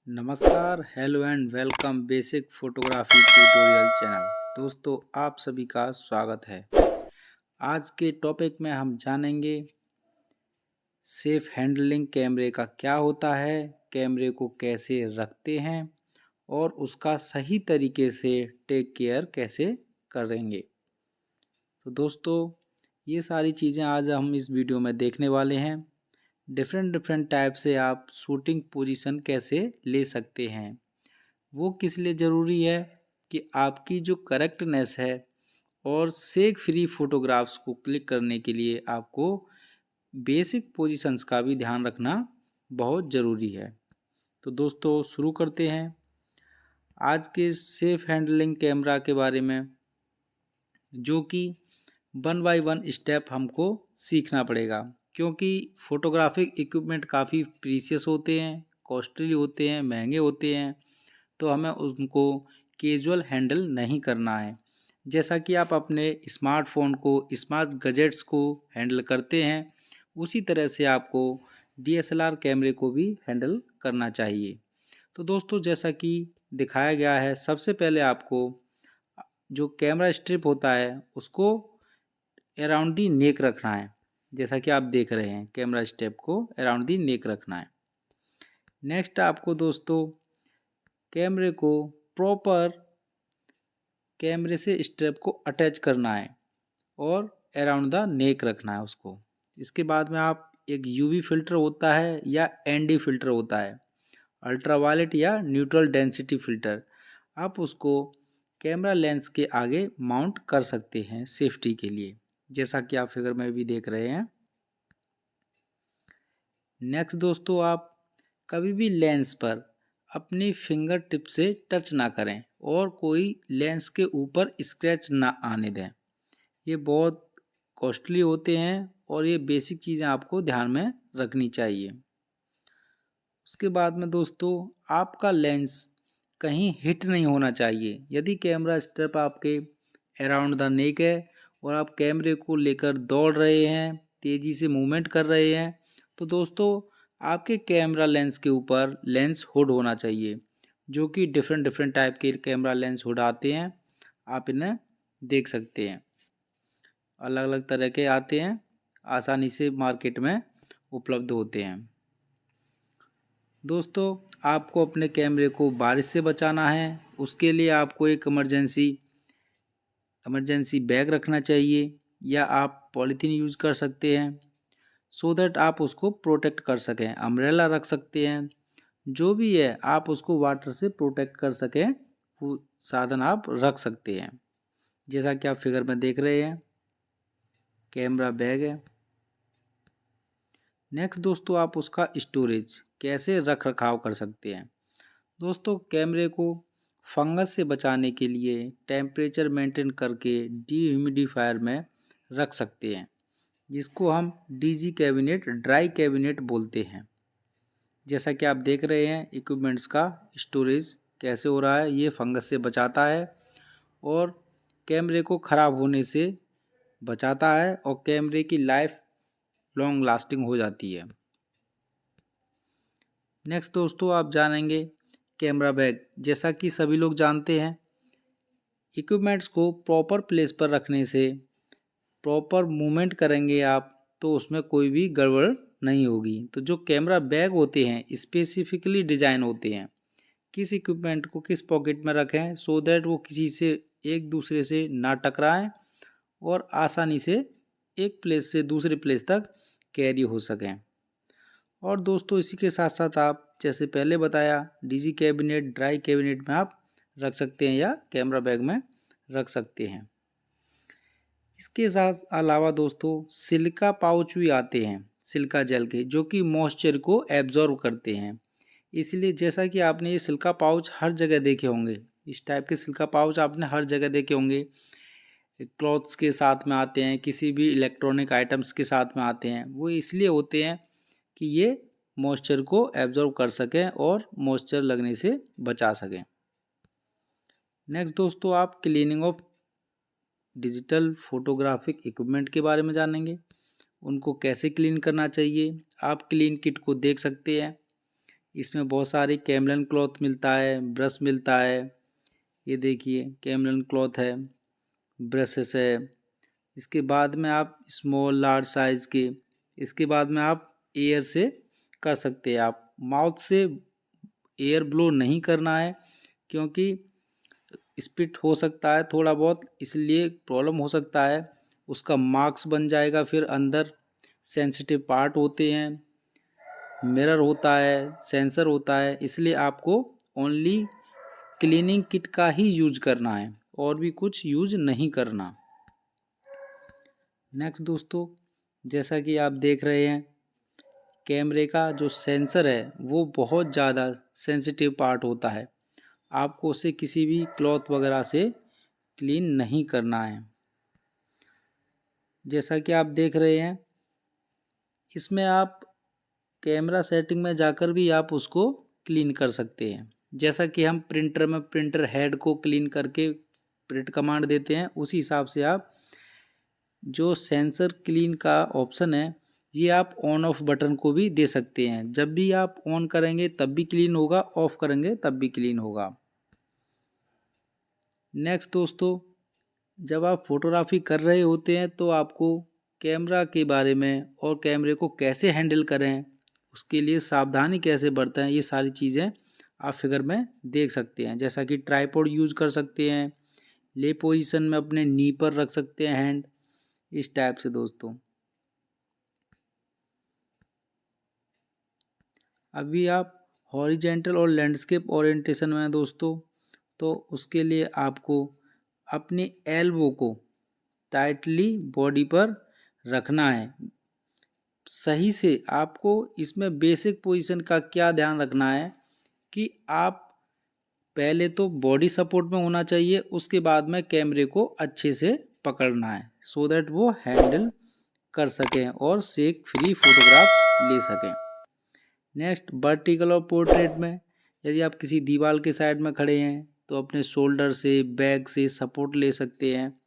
नमस्कार, hello and welcome basic photography tutorial channel. दोस्तों, आप सभी का स्वागत है। आज के टॉपिक में हम जानेंगे सेफ हैंडलिंग कैमरे का क्या होता है, कैमरे को कैसे रखते हैं और उसका सही तरीके से टेक केयर कैसे करेंगे। तो दोस्तों, ये सारी चीज़ें आज हम इस वीडियो में देखने वाले हैं। डिफरेंट टाइप से आप शूटिंग पोजीशन कैसे ले सकते हैं, वो किस लिए ज़रूरी है कि आपकी जो करेक्टनेस है और शेक फ्री फोटोग्राफ्स को क्लिक करने के लिए आपको बेसिक पोजीशंस का भी ध्यान रखना बहुत ज़रूरी है। तो दोस्तों, शुरू करते हैं आज के सेफ हैंडलिंग कैमरा के बारे में, जो कि 1 बाय 1 स्टेप हमको सीखना पड़ेगा, क्योंकि फोटोग्राफिक इक्विपमेंट काफ़ी प्रीशियस होते हैं, कॉस्टली होते हैं, महंगे होते हैं। तो हमें उनको कैजुअल हैंडल नहीं करना है। जैसा कि आप अपने स्मार्टफोन को, स्मार्ट गैजेट्स को हैंडल करते हैं, उसी तरह से आपको DSLR कैमरे को भी हैंडल करना चाहिए। तो दोस्तों, जैसा कि दिखाया गया है, सबसे पहले आपको जो कैमरा स्ट्रिप होता है उसको अराउंड दी नेक रखना है। जैसा कि आप देख रहे हैं, कैमरा स्ट्रिप को अराउंड दी नेक रखना है। नेक्स्ट आपको दोस्तों कैमरे को प्रॉपर कैमरे से स्ट्रैप को अटैच करना है और अराउंड द नेक रखना है उसको। इसके बाद में आप एक UV फिल्टर होता है या ND फिल्टर होता है, अल्ट्रावायलेट या न्यूट्रल डेंसिटी फिल्टर, आप उसको कैमरा लेंस के आगे माउंट कर सकते हैं सेफ्टी के लिए, जैसा कि आप फिगर में भी देख रहे हैं। नेक्स्ट दोस्तों, आप कभी भी लेंस पर अपनी फिंगर टिप से टच ना करें और कोई लेंस के ऊपर स्क्रैच ना आने दें। ये बहुत कॉस्टली होते हैं और ये बेसिक चीज़ें आपको ध्यान में रखनी चाहिए। उसके बाद में दोस्तों, आपका लेंस कहीं हिट नहीं होना चाहिए। यदि कैमरा स्ट्रैप आपके अराउंड द नेक है और आप कैमरे को लेकर दौड़ रहे हैं, तेज़ी से मूवमेंट कर रहे हैं, तो दोस्तों आपके कैमरा लेंस के ऊपर लेंस हुड होना चाहिए, जो कि डिफरेंट टाइप के कैमरा लेंस हुड आते हैं। आप इन्हें देख सकते हैं, अलग अलग तरह के आते हैं, आसानी से मार्केट में उपलब्ध होते हैं। दोस्तों, आपको अपने कैमरे को बारिश से बचाना है। उसके लिए आपको एक इमरजेंसी बैग रखना चाहिए, या आप पॉलीथीन यूज़ कर सकते हैं सो दैट आप उसको प्रोटेक्ट कर सकें। अम्ब्रेला रख सकते हैं, जो भी है आप उसको वाटर से प्रोटेक्ट कर सकें, वो साधन आप रख सकते हैं। जैसा कि आप फिगर में देख रहे हैं, कैमरा बैग है। नेक्स्ट दोस्तों, आप उसका स्टोरेज कैसे रख रखाव कर सकते हैं। दोस्तों, कैमरे को फंगस से बचाने के लिए टेम्परेचर मेंटेन करके डीह्यूमिडिफायर में रख सकते हैं, जिसको हम DG कैबिनेट, ड्राई कैबिनेट बोलते हैं। जैसा कि आप देख रहे हैं, इक्विपमेंट्स का स्टोरेज कैसे हो रहा है, ये फंगस से बचाता है और कैमरे को ख़राब होने से बचाता है और कैमरे की लाइफ लॉन्ग लास्टिंग हो जाती है। नेक्स्ट दोस्तों, आप जानेंगे कैमरा बैग। जैसा कि सभी लोग जानते हैं, इक्विपमेंट्स को प्रॉपर प्लेस पर रखने से प्रॉपर मूवमेंट करेंगे आप, तो उसमें कोई भी गड़बड़ नहीं होगी। तो जो कैमरा बैग होते हैं स्पेसिफिकली डिज़ाइन होते हैं, किस इक्विपमेंट को किस पॉकेट में रखें सो दैट वो किसी से एक दूसरे से ना टकराएं और आसानी से एक प्लेस से दूसरे प्लेस तक कैरी हो सकें। और दोस्तों, इसी के साथ साथ आप जैसे पहले बताया, DG कैबिनेट, ड्राई कैबिनेट में आप रख सकते हैं या कैमरा बैग में रख सकते हैं। इसके साथ अलावा दोस्तों, सिलिका पाउच भी आते हैं, सिलिका जेल के, जो कि मॉइस्चर को एब्जॉर्ब करते हैं। इसलिए जैसा कि आपने ये सिलिका पाउच हर जगह देखे होंगे, इस टाइप के सिलिका पाउच आपने हर जगह देखे होंगे। क्लॉथ्स के साथ में आते हैं, किसी भी इलेक्ट्रॉनिक आइटम्स के साथ में आते हैं। वो इसलिए होते हैं कि ये मॉइस्चर को एब्जॉर्ब कर सकें और मॉइस्चर लगने से बचा सकें। नेक्स्ट दोस्तों, आप cleaning of digital photographic equipment के बारे में जानेंगे। उनको कैसे क्लीन करना चाहिए। आप क्लीन किट को देख सकते हैं, इसमें बहुत सारी कैमलिन क्लॉथ मिलता है, ब्रश मिलता है। ये देखिए कैमलिन क्लॉथ है, ब्रशेस है। इसके बाद में आप स्मॉल लार्ज साइज़ के, इसके बाद में आप एयर से कर सकते हैं। आप माउथ से एयर ब्लो नहीं करना है, क्योंकि स्पिट हो सकता है थोड़ा बहुत, इसलिए प्रॉब्लम हो सकता है। उसका मार्क्स बन जाएगा, फिर अंदर सेंसिटिव पार्ट होते हैं, मिरर होता है, सेंसर होता है, इसलिए आपको ओनली क्लीनिंग किट का ही यूज करना है और भी कुछ यूज नहीं करना। नेक्स्ट दोस्तों, जैसा कि आप देख रहे हैं, कैमरे का जो सेंसर है वो बहुत ज़्यादा सेंसिटिव पार्ट होता है। आपको उसे किसी भी क्लॉथ वगैरह से क्लीन नहीं करना है। जैसा कि आप देख रहे हैं, इसमें आप कैमरा सेटिंग में जाकर भी आप उसको क्लीन कर सकते हैं। जैसा कि हम प्रिंटर में प्रिंटर हेड को क्लीन करके प्रिंट कमांड देते हैं, उसी हिसाब से आप जो सेंसर क्लीन का ऑप्शन है ये आप ऑन ऑफ बटन को भी दे सकते हैं। जब भी आप ऑन करेंगे तब भी क्लीन होगा, ऑफ करेंगे तब भी क्लीन होगा। नेक्स्ट दोस्तों, जब आप फोटोग्राफी कर रहे होते हैं तो आपको कैमरा के बारे में और कैमरे को कैसे हैंडल करें, उसके लिए सावधानी कैसे बरतें, ये सारी चीज़ें आप फिगर में देख सकते हैं। जैसा कि ट्राइपॉड यूज कर सकते हैं, ले पोजीशन में अपने नी पर रख सकते हैं हैंड, इस टाइप से दोस्तों। अभी आप हॉरिजेंटल और लैंडस्केप ओरिएंटेशन में हैं दोस्तों, तो उसके लिए आपको अपनी एल्बो को टाइटली बॉडी पर रखना है सही से। आपको इसमें बेसिक पोजीशन का क्या ध्यान रखना है कि आप पहले तो बॉडी सपोर्ट में होना चाहिए, उसके बाद में कैमरे को अच्छे से पकड़ना है, सो दैट वो हैंडल कर सकें और शेक फ्री फोटोग्राफ्स ले सकें। नेक्स्ट, वर्टिकल और पोर्ट्रेट में यदि आप किसी दीवार के साइड में खड़े हैं तो अपने शोल्डर से, बैक से सपोर्ट ले सकते हैं,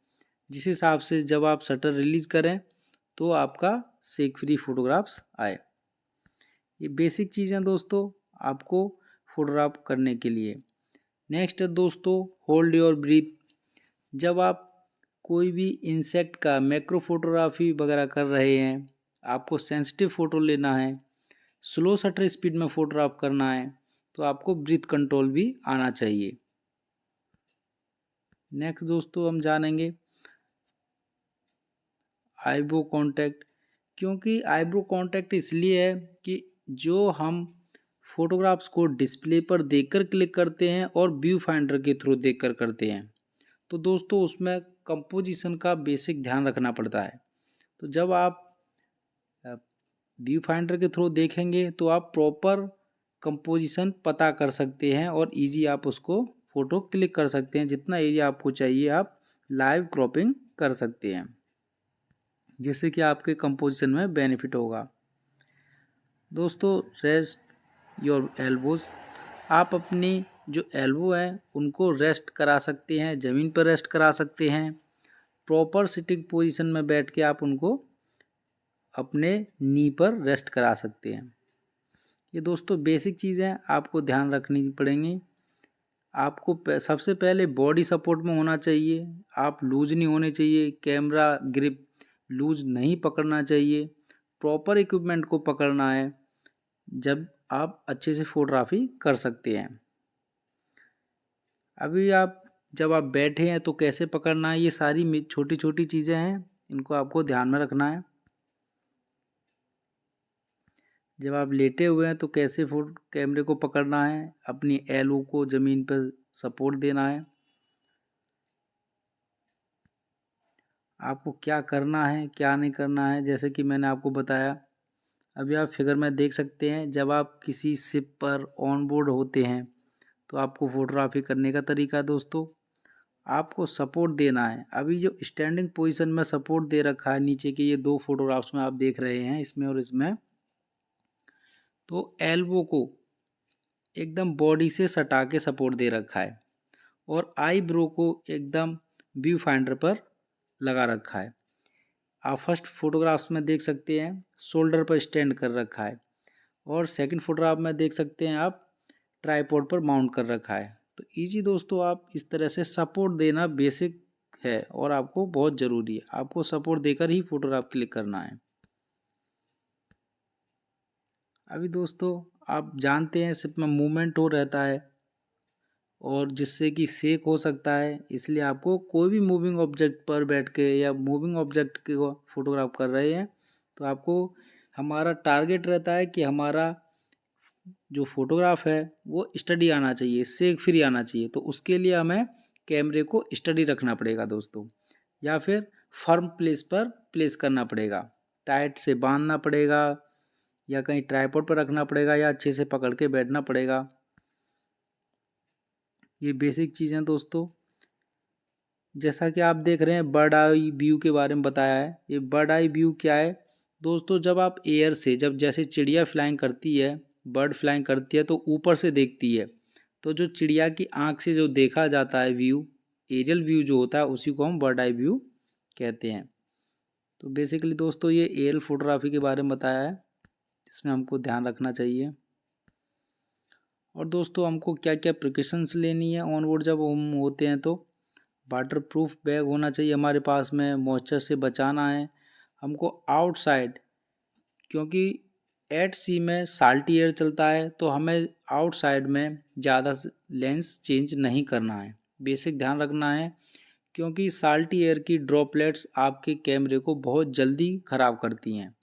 जिस हिसाब से जब आप शटर रिलीज करें तो आपका शेक फ्री फोटोग्राफ्स आए। ये बेसिक चीज़ें दोस्तों आपको फोटोग्राफ करने के लिए। नेक्स्ट है दोस्तों, होल्ड योर ब्रीथ। जब आप कोई भी इंसेक्ट का मैक्रो फोटोग्राफी वगैरह कर रहे हैं, आपको सेंसिटिव फ़ोटो लेना है, स्लो शटर स्पीड में फोटोग्राफ करना है, तो आपको ब्रीथ कंट्रोल भी आना चाहिए। नेक्स्ट दोस्तों, हम जानेंगे आईब्रो कांटेक्ट। क्योंकि आईब्रो कांटेक्ट इसलिए है कि जो हम फोटोग्राफ्स को डिस्प्ले पर देखकर क्लिक करते हैं और व्यू फाइंडर के थ्रू देखकर करते हैं, तो दोस्तों उसमें कंपोजिशन का बेसिक ध्यान रखना पड़ता है। तो जब आप व्यू फाइंडर के थ्रू देखेंगे तो आप प्रॉपर कंपोजिशन पता कर सकते हैं और इजी आप उसको फ़ोटो क्लिक कर सकते हैं। जितना एरिया आपको चाहिए आप लाइव क्रॉपिंग कर सकते हैं, जिससे कि आपके कंपोजिशन में बेनिफिट होगा। दोस्तों, रेस्ट योर एल्बोज। आप अपनी जो एल्बो है उनको रेस्ट करा सकते हैं, ज़मीन पर रेस्ट करा सकते हैं। प्रॉपर सिटिंग पोजीशन में बैठ के आप उनको अपने नी पर रेस्ट करा सकते हैं। ये दोस्तों बेसिक चीज़ें आपको ध्यान रखनी पड़ेंगी। आपको सबसे पहले बॉडी सपोर्ट में होना चाहिए, आप लूज नहीं होने चाहिए, कैमरा ग्रिप लूज नहीं पकड़ना चाहिए, प्रॉपर इक्विपमेंट को पकड़ना है, जब आप अच्छे से फोटोग्राफी कर सकते हैं। अभी आप जब आप बैठे हैं तो कैसे पकड़ना है, ये सारी छोटी छोटी चीज़ें हैं, इनको आपको ध्यान में रखना है। जब आप लेटे हुए हैं तो कैसे कैमरे को पकड़ना है, अपनी एल्बो को ज़मीन पर सपोर्ट देना है। आपको क्या करना है क्या नहीं करना है, जैसे कि मैंने आपको बताया। अभी आप फिगर में देख सकते हैं, जब आप किसी शिप पर ऑन बोर्ड होते हैं तो आपको फोटोग्राफी करने का तरीका दोस्तों, आपको सपोर्ट देना है। अभी जो स्टैंडिंग पोजीशन में सपोर्ट दे रखा है नीचे के ये दो फोटोग्राफ्स में आप देख रहे हैं, इसमें और इसमें, तो एल्बो को एकदम बॉडी से सटा के सपोर्ट दे रखा है और आईब्रो को एकदम व्यू फाइंडर पर लगा रखा है। आप फर्स्ट फोटोग्राफ्स में देख सकते हैं शोल्डर पर स्टैंड कर रखा है। और सेकंड फोटोग्राफ में देख सकते हैं आप ट्राइपॉड पर माउंट कर रखा है। तो इजी दोस्तों, आप इस तरह से सपोर्ट देना बेसिक है और आपको बहुत ज़रूरी है। आपको सपोर्ट देकर ही फोटोग्राफ क्लिक करना है। अभी दोस्तों आप जानते हैं सिर्फ में मूवमेंट हो रहता है और जिससे कि शेक हो सकता है, इसलिए आपको कोई भी मूविंग ऑब्जेक्ट पर बैठ के या मूविंग ऑब्जेक्ट को फोटोग्राफ कर रहे हैं तो आपको हमारा टारगेट रहता है कि हमारा जो फोटोग्राफ है वो स्टडी आना चाहिए, शेक फ्री आना चाहिए। तो उसके लिए हमें कैमरे को स्टडी रखना पड़ेगा दोस्तों, या फिर फर्म प्लेस पर प्लेस करना पड़ेगा, टाइट से बांधना पड़ेगा या कहीं ट्राइपॉड पर रखना पड़ेगा या अच्छे से पकड़ के बैठना पड़ेगा। ये बेसिक चीज़ें दोस्तों। जैसा कि आप देख रहे हैं बर्ड आई व्यू के बारे में बताया है। ये बर्ड आई व्यू क्या है दोस्तों? जब आप एयर से, जब जैसे चिड़िया फ्लाइंग करती है, बर्ड फ्लाइंग करती है तो ऊपर से देखती है, तो जो चिड़िया की आंख से जो देखा जाता है व्यू, एरियल व्यू जो होता है, उसी को हम बर्ड आई व्यू कहते हैं। तो बेसिकली दोस्तों ये एरियल फोटोग्राफी के बारे में बताया है, इसमें हमको ध्यान रखना चाहिए। और दोस्तों हमको क्या क्या प्रिकॉशंस लेनी है ऑन बोर्ड जब हम होते हैं तो वाटर प्रूफ बैग होना चाहिए हमारे पास में, मॉइस्चर से बचाना है हमको आउटसाइड, क्योंकि एट सी में साल्टी एयर चलता है तो हमें आउटसाइड में ज़्यादा लेंस चेंज नहीं करना है। बेसिक ध्यान रखना है, क्योंकि साल्टी एयर की ड्रॉपलेट्स आपके कैमरे को बहुत जल्दी ख़राब करती हैं।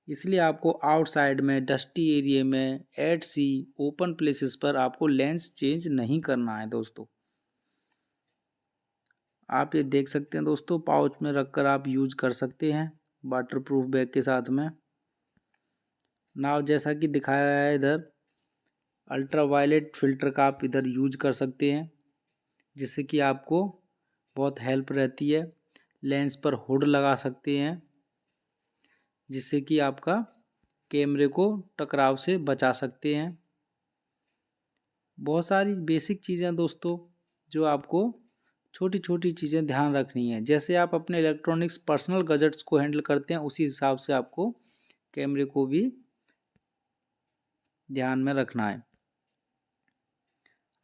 इसलिए आपको आउटसाइड में, डस्टी एरिया में, एट सी, ओपन प्लेसेस पर आपको लेंस चेंज नहीं करना है दोस्तों। आप ये देख सकते हैं दोस्तों, पाउच में रखकर आप यूज कर सकते हैं वाटरप्रूफ बैग के साथ में। नाव जैसा कि दिखाया है इधर, अल्ट्रा वायलेट फ़िल्टर का आप इधर यूज कर सकते हैं, जिससे कि आपको बहुत हेल्प रहती है। लेंस पर हुड लगा सकते हैं, जिससे कि आपका कैमरे को टकराव से बचा सकते हैं। बहुत सारी बेसिक चीज़ें दोस्तों जो आपको छोटी छोटी चीज़ें ध्यान रखनी है। जैसे आप अपने इलेक्ट्रॉनिक्स पर्सनल गैजेट्स को हैंडल करते हैं, उसी हिसाब से आपको कैमरे को भी ध्यान में रखना है।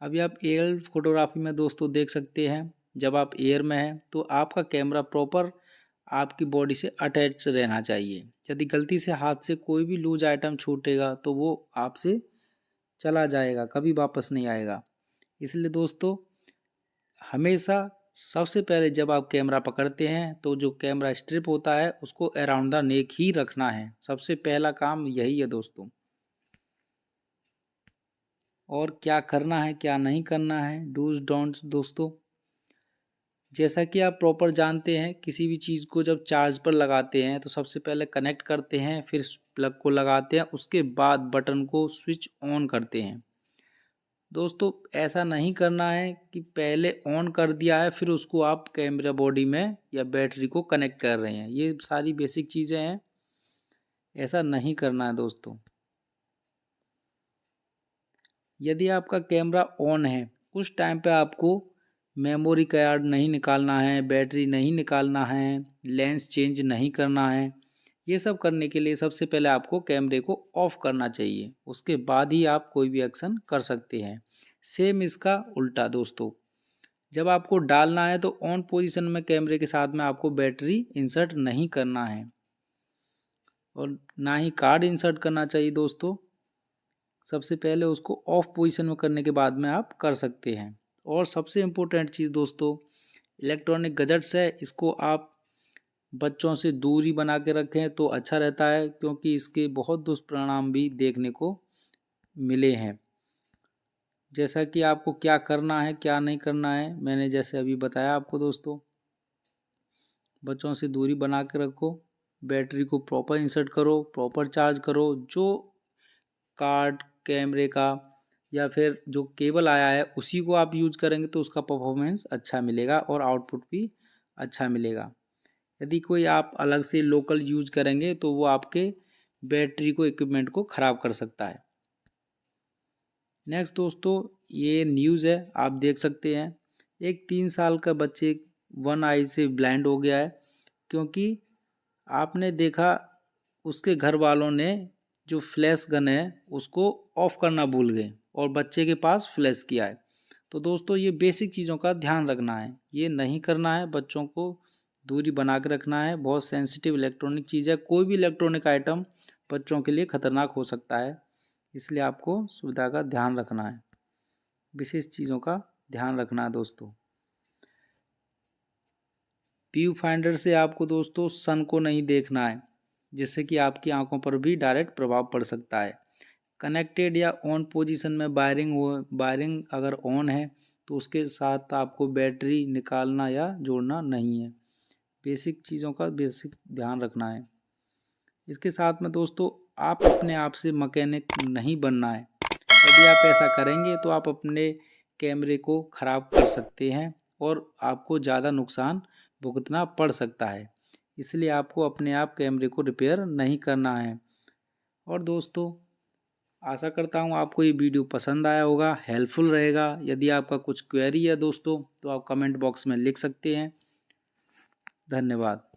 अभी आप एयर फोटोग्राफी में दोस्तों देख सकते हैं, जब आप एयर में हैं तो आपका कैमरा प्रॉपर आपकी बॉडी से अटैच रहना चाहिए। यदि गलती से हाथ से कोई भी लूज आइटम छूटेगा तो वो आपसे चला जाएगा, कभी वापस नहीं आएगा। इसलिए दोस्तों हमेशा सबसे पहले जब आप कैमरा पकड़ते हैं तो जो कैमरा स्ट्रिप होता है उसको अराउंड द नेक ही रखना है। सबसे पहला काम यही है दोस्तों। और क्या करना है क्या नहीं करना है, डूज डोंट्स दोस्तों। जैसा कि आप प्रॉपर जानते हैं, किसी भी चीज़ को जब चार्ज पर लगाते हैं तो सबसे पहले कनेक्ट करते हैं, फिर प्लग को लगाते हैं, उसके बाद बटन को स्विच ऑन करते हैं। दोस्तों ऐसा नहीं करना है कि पहले ऑन कर दिया है फिर उसको आप कैमरा बॉडी में या बैटरी को कनेक्ट कर रहे हैं। ये सारी बेसिक चीज़ें हैं, ऐसा नहीं करना है दोस्तों। यदि आपका कैमरा ऑन है उस टाइम पे आपको मेमोरी कार्ड नहीं निकालना है, बैटरी नहीं निकालना है, लेंस चेंज नहीं करना है। ये सब करने के लिए सबसे पहले आपको कैमरे को ऑफ करना चाहिए, उसके बाद ही आप कोई भी एक्शन कर सकते हैं। सेम इसका उल्टा दोस्तों, जब आपको डालना है तो ऑन पोजीशन में कैमरे के साथ में आपको बैटरी इंसर्ट नहीं करना है और ना ही कार्ड इंसर्ट करना चाहिए दोस्तों। सबसे पहले उसको ऑफ पोजीशन में करने के बाद में आप कर सकते हैं। और सबसे इम्पोर्टेंट चीज़ दोस्तों, इलेक्ट्रॉनिक गैजेट्स है, इसको आप बच्चों से दूरी बना के रखें तो अच्छा रहता है, क्योंकि इसके बहुत दुष्परिणाम भी देखने को मिले हैं। जैसा कि आपको क्या करना है क्या नहीं करना है, मैंने जैसे अभी बताया आपको दोस्तों। बच्चों से दूरी बना के रखो, बैटरी को प्रॉपर इंसर्ट करो, प्रॉपर चार्ज करो। जो कार्ड कैमरे का या फिर जो केबल आया है उसी को आप यूज करेंगे तो उसका परफॉर्मेंस अच्छा मिलेगा और आउटपुट भी अच्छा मिलेगा। यदि कोई आप अलग से लोकल यूज करेंगे तो वो आपके बैटरी को, इक्विपमेंट को ख़राब कर सकता है। नेक्स्ट दोस्तों, ये न्यूज़ है, आप देख सकते हैं एक 3 साल का बच्चे वन आई से ब्लाइंड हो गया है, क्योंकि आपने देखा उसके घर वालों ने जो फ्लैश गन है उसको ऑफ करना भूल गए और बच्चे के पास फ्लैश किया है। तो दोस्तों ये बेसिक चीज़ों का ध्यान रखना है, ये नहीं करना है, बच्चों को दूरी बना के रखना है। बहुत सेंसिटिव इलेक्ट्रॉनिक चीज़ है, कोई भी इलेक्ट्रॉनिक आइटम बच्चों के लिए खतरनाक हो सकता है, इसलिए आपको सुविधा का ध्यान रखना है, विशेष चीज़ों का ध्यान रखना है दोस्तों। व्यू फाइंडर से आपको दोस्तों सन को नहीं देखना है, जिससे कि आपकी आंखों पर भी डायरेक्ट प्रभाव पड़ सकता है। कनेक्टेड या ऑन पोजीशन में वायरिंग अगर ऑन है तो उसके साथ आपको बैटरी निकालना या जोड़ना नहीं है। बेसिक चीज़ों का बेसिक ध्यान रखना है। इसके साथ में दोस्तों आप अपने आप से मैकेनिक नहीं बनना है। यदि आप ऐसा करेंगे तो आप अपने कैमरे को ख़राब कर सकते हैं और आपको ज़्यादा नुकसान भुगतना पड़ सकता है। इसलिए आपको अपने आप कैमरे को रिपेयर नहीं करना है। और दोस्तों आशा करता हूँ आपको ये वीडियो पसंद आया होगा, हेल्पफुल रहेगा। यदि आपका कुछ क्वेरी है दोस्तों तो आप कमेंट बॉक्स में लिख सकते हैं। धन्यवाद।